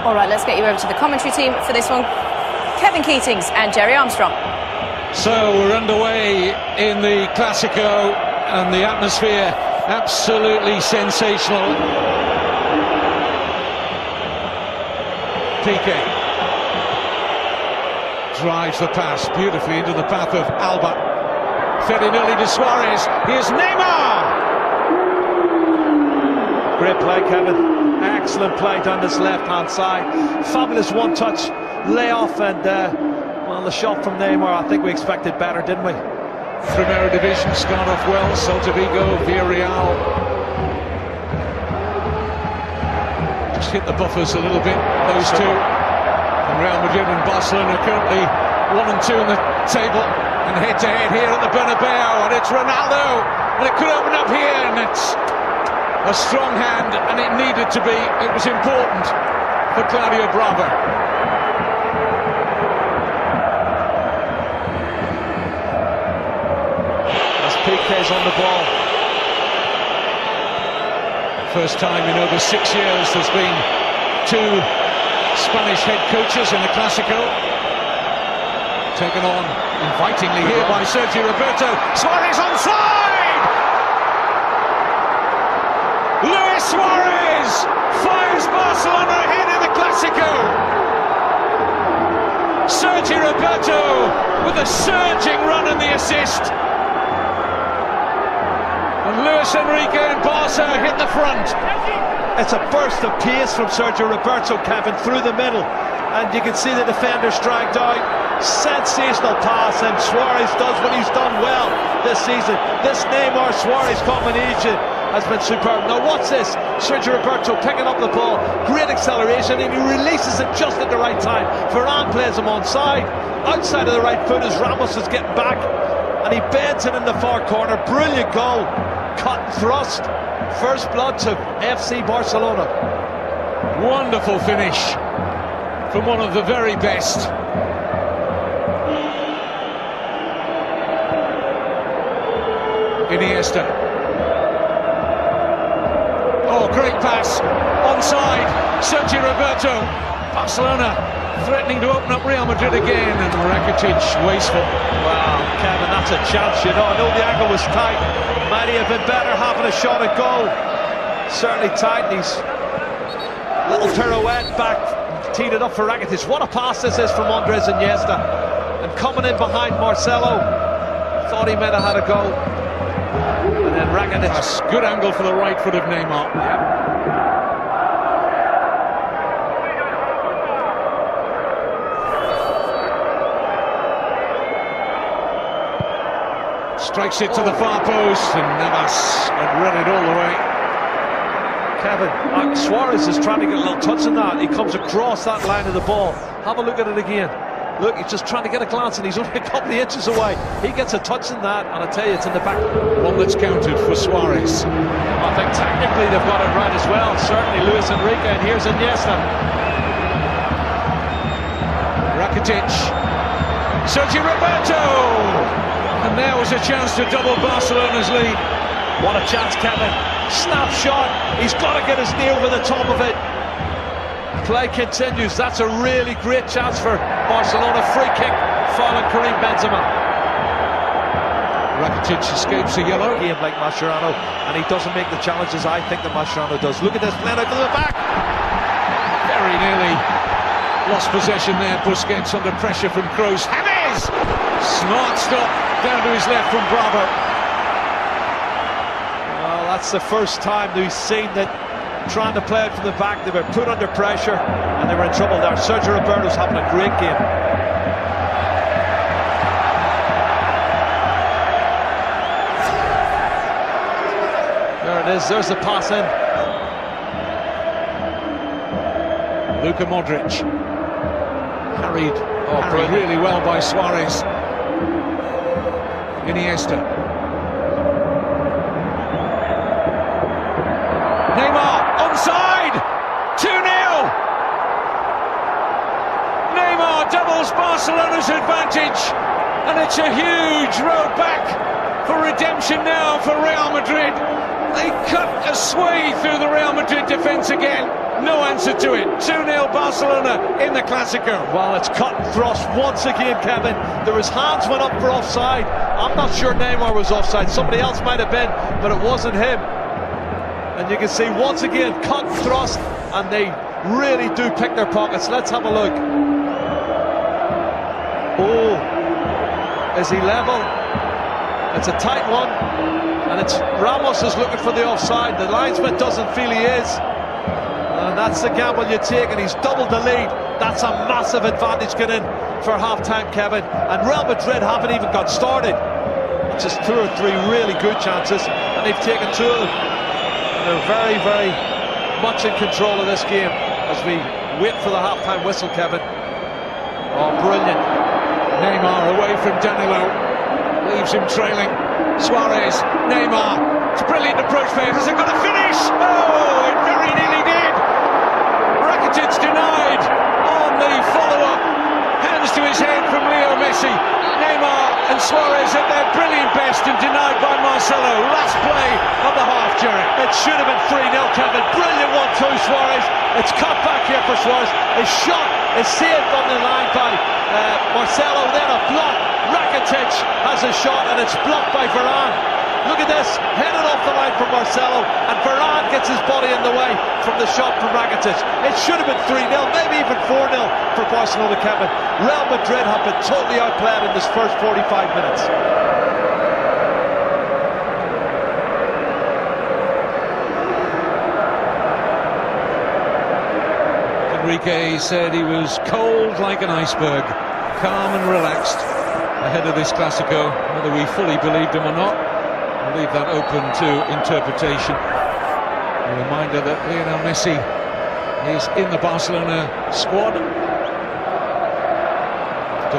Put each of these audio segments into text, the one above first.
All right, let's get you over to the commentary team for this one. Kevin Keatings and Jerry Armstrong. So we're underway in the Clásico, and the atmosphere absolutely sensational. Piqué drives the pass beautifully into the path of Alba. Fed in early to Suarez. Here's Neymar. Great play, Kevin. Excellent play down this left-hand side. Fabulous one-touch layoff, and well, the shot from Neymar, I think we expected better, didn't we? Primera Division start off well. Celta Vigo, Villarreal. Just hit the buffers a little bit, those two. And Real Madrid and Barcelona currently 1 and 2 on the table, and head-to-head here at the Bernabeu, and it's Ronaldo, and it could open up here, and it's a strong hand, and it needed to be. It was important for Claudio Bravo. As Piqué's on the ball. First time in over 6 years there's been 2 Spanish head coaches in the Clásico. Taken on invitingly here by Sergio Roberto. Suarez onside! Luis Suarez fires Barcelona ahead in the Clásico. Sergio Roberto with a surging run and the assist. And Luis Enrique and Barca hit the front. It's a burst of pace from Sergio Roberto, Kevin, through the middle, and you can see the defenders dragged out. Sensational pass, and Suarez does what he's done well this season. This Neymar-Suarez combination has been superb. Now watch this, Sergio Roberto picking up the ball, great acceleration, and he releases it just at the right time. Varane plays him onside, outside of the right foot as Ramos is getting back, and he bends it in the far corner. Brilliant goal, cut and thrust. First blood to FC Barcelona. Wonderful finish from one of the very best. Iniesta. Oh, great pass. Onside. Sergio Roberto. Barcelona threatening to open up Real Madrid again, and Rakitic wasteful. Wow, Kevin, that's a chance, you know. I know the angle was tight. Might he have been better having a shot at goal? Certainly tight. He's little pirouette back, teed it up for Rakitic. What a pass this is from Andres Iniesta. And coming in behind Marcelo, thought he might have had a go. And then Rakitic. That's good angle for the right foot of Neymar. Yeah. Strikes it to the far post, and Navas had read it all the way. Kevin, Suarez is trying to get a little touch on that. He comes across that line of the ball. Have a look at it again. Look, he's just trying to get a glance, and he's only a couple of inches away. He gets a touch on that, and I tell you, it's in the back. One that's counted for Suarez. I think technically they've got it right as well. Certainly Luis Enrique, and here's Iniesta. Rakitic. Sergio Roberto! And there was a chance to double Barcelona's lead. What a chance, Kevin. Snapshot. He's got to get his knee over the top of it. Play continues. That's a really great chance for Barcelona. Free kick following Karim Benzema. Rakitic escapes a yellow. Game like Mascherano, and he doesn't make the challenges I think that Mascherano does. Look at this, playing out to the back. Very nearly lost possession there. Busquets under pressure from Kroos. James! Smart stop down to his left from Bravo. Well, that's the first time that we've seen that trying to play it from the back. They were put under pressure and they were in trouble there. Sergio Roberto's having a great game. There it is, there's the pass in. Luka Modric. Harried really well by Suarez. Iniesta. Neymar, onside! 2-0! Neymar doubles Barcelona's advantage, and it's a huge road back for redemption now for Real Madrid. They cut a sway through the Real Madrid defence again. No answer to it. 2-0 Barcelona in the Clásico. Well, it's cut and thrust once again, Kevin. His hands went up for offside. I'm not sure Neymar was offside. Somebody else might have been, but it wasn't him. And you can see once again, cut and thrust, and they really do pick their pockets. Let's have a look. Oh, is he level? It's a tight one, and it's Ramos is looking for the offside. The linesman doesn't feel he is. And that's the gamble you take, and he's doubled the lead. That's a massive advantage getting for half-time, Kevin. And Real Madrid haven't even got started. Just 2 or 3 really good chances, and they've taken 2 of them. And they're very, very much in control of this game as we wait for the half-time whistle, Kevin. Oh, brilliant. Neymar away from Danilo. Leaves him trailing. Suarez, Neymar. It's a brilliant approach for him. Has it got a finish? Oh, it very nearly did. Rakitic denied on the follow-up. Hands to his head from Leo Messi. Neymar and Suarez at their brilliant best and denied by Marcelo. Last play of the half, Jerry. It should have been 3-0, Kevin. Brilliant 1-2, Suarez. It's cut back here for Suarez. His shot is saved on the line by Marcelo. Then a block. Rakitic has a shot and it's blocked by Varane. Look at this, headed off the line from Marcelo, and Varane gets his body in the way from the shot from Rakitic. It should have been 3-0, maybe even 4-0 for Barcelona, Kevin. Real Madrid have been totally outplayed in this first 45 minutes. Enrique said he was cold like an iceberg, calm and relaxed ahead of this Clásico. Whether we fully believed him or not, I'll leave that open to interpretation. A reminder that Lionel Messi is in the Barcelona squad after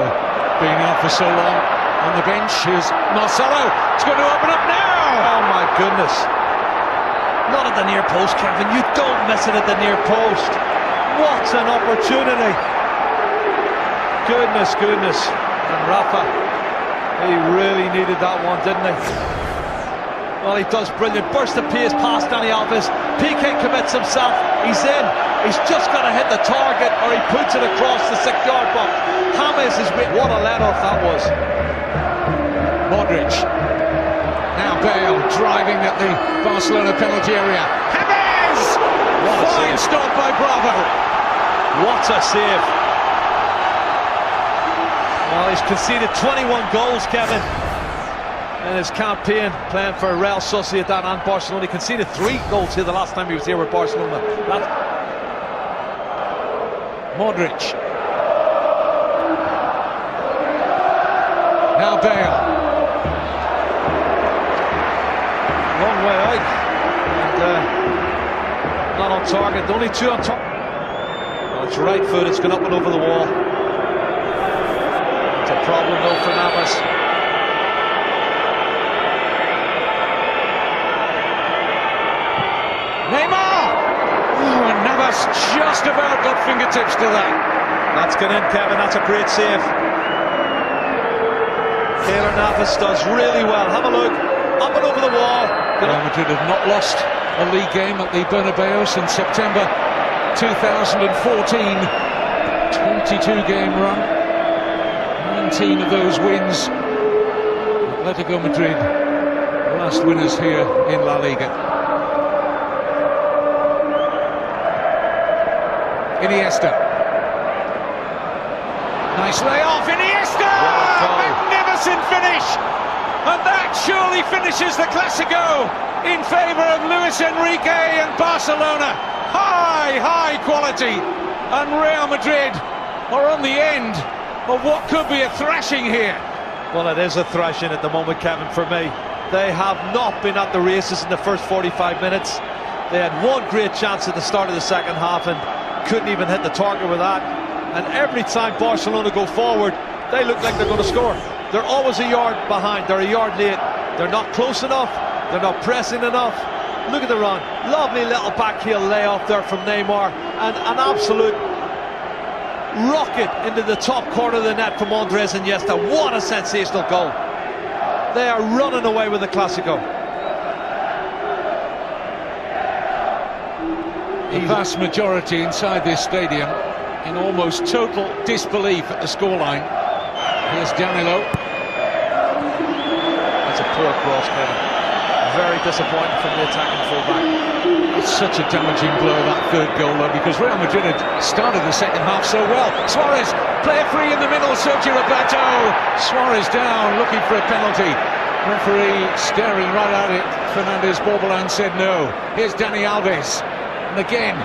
being out for so long on the bench. Here's Marcelo. It's going to open up now. Oh my goodness. Not at the near post, Kevin. You don't miss it at the near post. What an opportunity. Goodness, goodness. And Rafa, he really needed that one, didn't he? Well, he does brilliant. Burst of pace past Dani Alves. Piqué commits himself. He's in. He's just got to hit the target, or he puts it across the 6-yard box. James is with. What a let-off that was. Modric. Now Bale driving at the Barcelona penalty area. James! Fine stop by Bravo. What a save. Well, he's conceded 21 goals, Kevin, in his campaign playing for Real Sociedad and Barcelona. He conceded 3 goals here the last time he was here with Barcelona. Modric. Now Bale. Long way out. And not on target. Only 2 on target. Well, it's right foot. It's gone up and over the wall. It's a problem though for Navas. Neymar! Oh, and Navas just about got fingertips to that. That's gone in, Kevin. That's a great save. Keylor Navas does really well. Have a look. Up and over the wall. Real Madrid have not lost a league game at the Bernabeu since September 2014. 22-game run. 19 of those wins. Atletico Madrid, last winners here in La Liga. Iniesta. Nice layoff, Iniesta! Magnificent finish! And that surely finishes the Clásico in favour of Luis Enrique and Barcelona. High quality. And Real Madrid are on the end of what could be a thrashing here. Well, it is a thrashing at the moment, Kevin, for me. They have not been at the races in the first 45 minutes. They had one great chance at the start of the second half and couldn't even hit the target with that. And every time Barcelona go forward, they look like they're going to score. They're always a yard behind. They're a yard late. They're not close enough. They're not pressing enough. Look at the run. Lovely little backheel layoff there from Neymar. And an absolute rocket into the top corner of the net from Andres Iniesta. What a sensational goal. They are running away with the Clásico. The vast majority inside this stadium in almost total disbelief at the scoreline. Here's Danilo. That's a poor cross, Kevin. Very disappointing from the attacking fullback. It's such a damaging blow, that third goal, though, because Real Madrid had started the second half so well. Suarez, player free in the middle, Sergio Roberto. Suarez down, looking for a penalty. Referee staring right at it. Fernandez Borbolan said no. Here's Dani Alves. And again,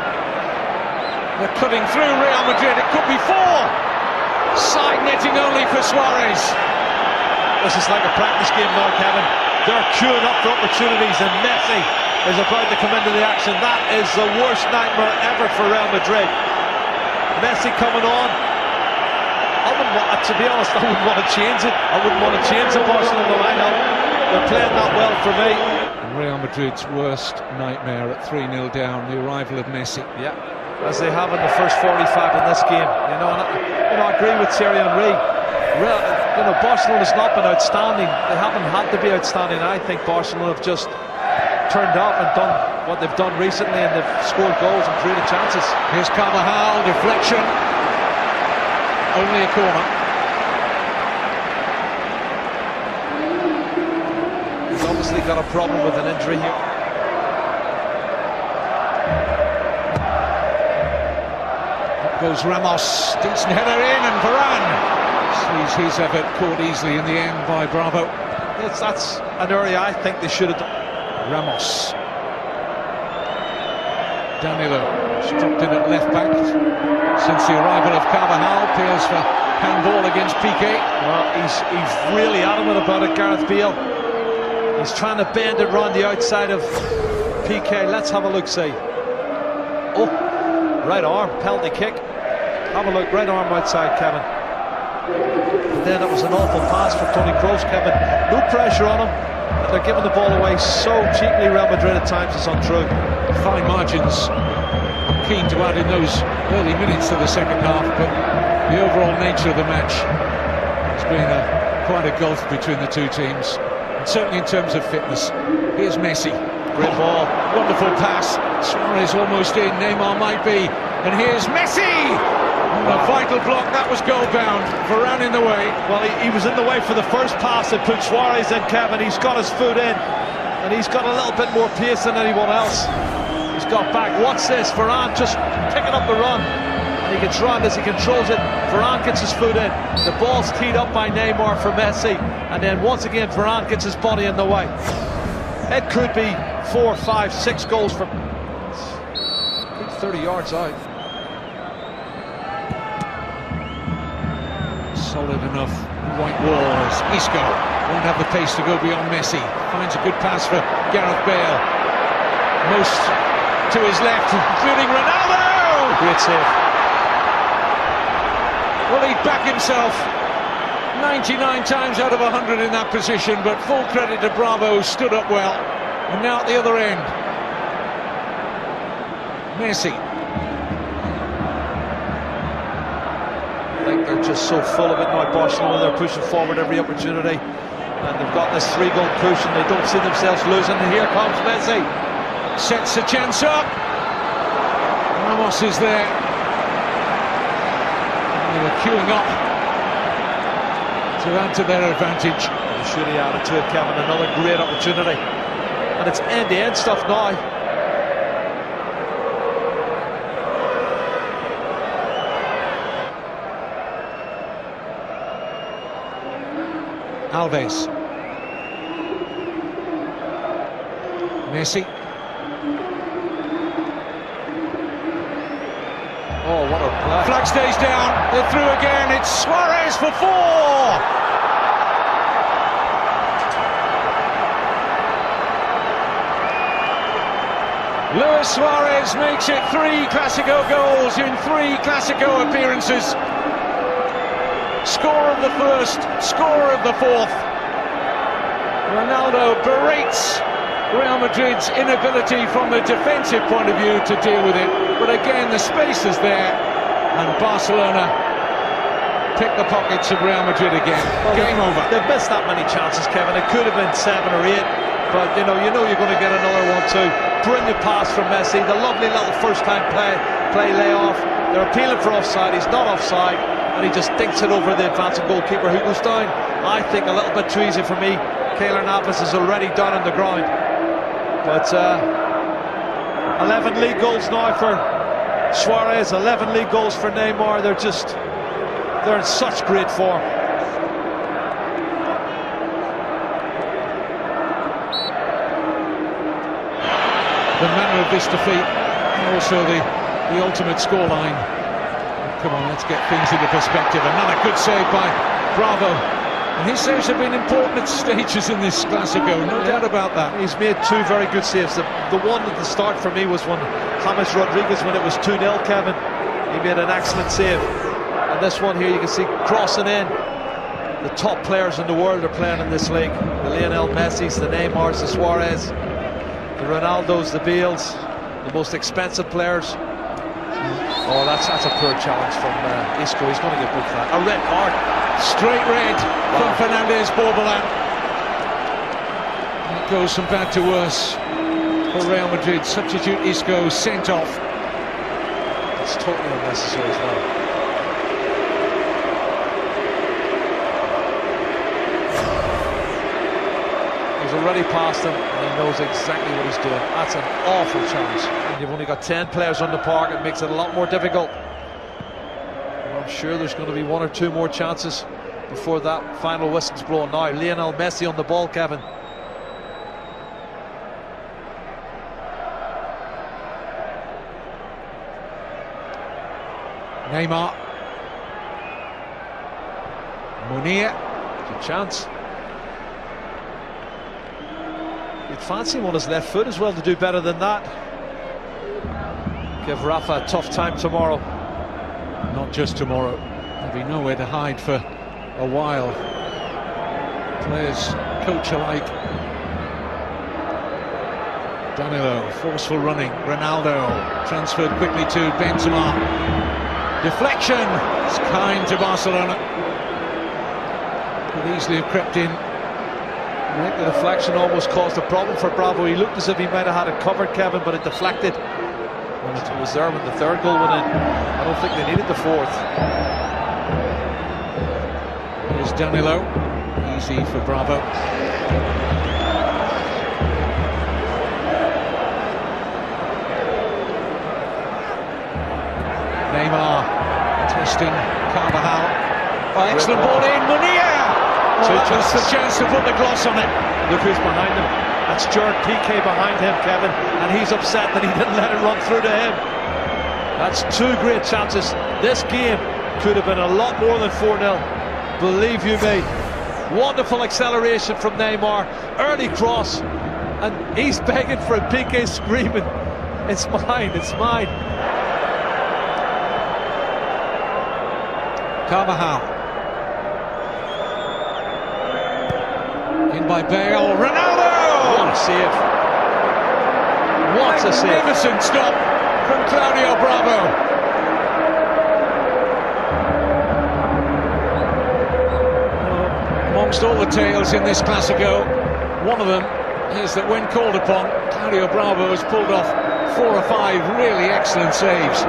they're cutting through Real Madrid. It could be 4. Side netting only for Suarez. This is like a practice game now, Kevin. They're queuing up for opportunities, and Messi is about to come into the action. That is the worst nightmare ever for Real Madrid. Messi coming on. To be honest, I wouldn't want to change it. I wouldn't want to change the Barcelona lineup. They're playing that well for me. And Real Madrid's worst nightmare at 3-0 down, the arrival of Messi. Yeah, as they have in the first 45 in this game. I agree with Thierry Henry. Barcelona's not been outstanding. They haven't had to be outstanding. I think Barcelona have just turned up and done what they've done recently, and they've scored goals and created chances. Here's Carvajal, deflection. Only a corner. He's obviously got a problem with an injury here. Up goes Ramos. Decent header in, and Varane sees his effort caught easily in the end by Bravo. That's an area I think they should have done. Ramos. Danilo dropped in at left back since the arrival of Carvajal. Appeals for handball against Piqué. Well, he's really adamant about it, Gareth Bale. He's trying to bend it round the outside of Piqué. Let's have a look, see. Oh, right arm, penalty kick. Have a look, right arm outside, Kevin. But then it was an awful pass for Toni Kroos, Kevin. No pressure on him, and they're giving the ball away so cheaply. Real Madrid at times is untrue. Fine margins. I'm keen to add in those early minutes to the second half, but the overall nature of the match has been quite a gulf between the two teams, and certainly in terms of fitness. Here's Messi. Great ball. Wonderful pass. Suarez almost in. Neymar might be. And here's Messi! A vital block, that was goal bound. Varane in the way. Well, he was in the way for the first pass that put Suarez in, Kevin. He's got his foot in, and he's got a little bit more pace than anyone else. He's got back. What's this? Varane just picking up the run, and he gets round as he controls it. Varane gets his foot in. The ball's teed up by Neymar for Messi, and then once again Varane gets his body in the way. It could be 4, 5, 6 goals for 30 yards out. Solid enough white walls. Isco won't have the pace to go beyond Messi. Finds a good pass for Gareth Bale. Most to his left, including Ronaldo! Great save. Well, he'd back himself 99 times out of 100 in that position, but full credit to Bravo, stood up well. And now at the other end, Messi. I think they're just so full of it now, Barcelona. They're pushing forward every opportunity, and they've got this 3-goal push, and they don't see themselves losing. And here comes Messi. Sets the chance up. Ramos is there. They were queuing up to add to their advantage. They should have added to it, Kevin. Another great opportunity, and it's end-to-end stuff now. Alves. Messi. Oh, what a play. Flag stays down. They're through again. It's Suarez for 4. Luis Suarez makes it 3 Clasico goals in 3 Clasico appearances. Score of the first, score of the fourth. Ronaldo berates Real Madrid's inability from the defensive point of view to deal with it. But again, the space is there, and Barcelona pick the pockets of Real Madrid again. Well, game over. They've missed that many chances, Kevin. It could have been 7 or 8. but you know you're going to get another one too. Brilliant pass from Messi, the lovely little first-time play layoff. They're appealing for offside. He's not offside, and he just dinks it over the advancing goalkeeper, who goes down, I think, a little bit too easy for me. Keylor Navas is already down on the ground. But 11 league goals now for Suarez, 11 league goals for Neymar. They're in such great form. The manner of this defeat, and also the ultimate scoreline. Come on, let's get things into perspective. Another good save by Bravo. And his saves have been important at stages in this Clasico, no doubt about that. He's made two very good saves. The one at the start for me was when James Rodriguez, when it was 2-0, Kevin, he made an excellent save. And this one here, you can see crossing in. The top players in the world are playing in this league. The Lionel Messis, the Neymars, the Suarez, the Ronaldos, the Bales, the most expensive players. Oh, that's a poor challenge from Isco. He's going to get booked for that. A red card. Straight red from Fernandez Borbolan. It goes from bad to worse for Real Madrid. Substitute Isco sent off. It's totally unnecessary as well. He's already past him, and he knows exactly what he's doing. That's an awful challenge. And you've only got 10 players on the park. It makes it a lot more difficult. I'm sure there's going to be one or two more chances before that final whistle's blown. Now Lionel Messi on the ball, Kevin. Neymar. Munir. Good chance. You'd fancy him on his left foot as well to do better than that. Give Rafa a tough time tomorrow. Not just tomorrow. There'll be nowhere to hide for a while. Players, coach alike. Danilo, forceful running. Ronaldo transferred quickly to Benzema. Deflection. It's kind to Barcelona. Could easily have crept in. I think the deflection almost caused a problem for Bravo. He looked as if he might have had it covered, Kevin, but it deflected. It was there when the third goal went in. I don't think they needed the fourth. Here's Danilo. Easy for Bravo. Neymar testing Carvajal. Oh, excellent ball in. Munir! Oh, that's the chance to put the gloss on it. Look who's behind him. That's Gerard Piqué behind him, Kevin, and he's upset that he didn't let it run through to him. That's two great chances. This game could have been a lot more than 4-0. Believe you me. Wonderful acceleration from Neymar. Early cross, and he's begging for it. Piqué screaming, "It's mine, it's mine." Carvajal. In by Bale. Ronaldo! What a save. What a save. Magnificent stop from Claudio Bravo. Amongst all the tales in this Clasico, one of them is that when called upon, Claudio Bravo has pulled off 4 or 5 really excellent saves.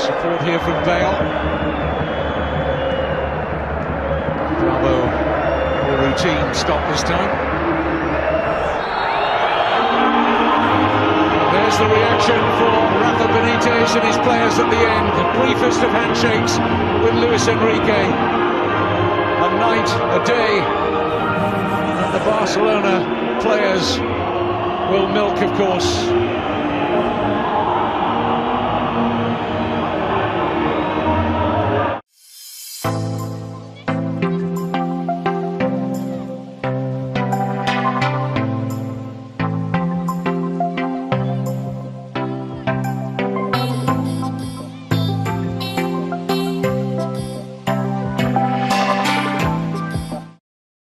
Support here from Bale. Bravo, more routine stop this time. There's the reaction for Rafa Benitez and his players at the end. The briefest of handshakes with Luis Enrique. A night, a day that the Barcelona players will milk, of course.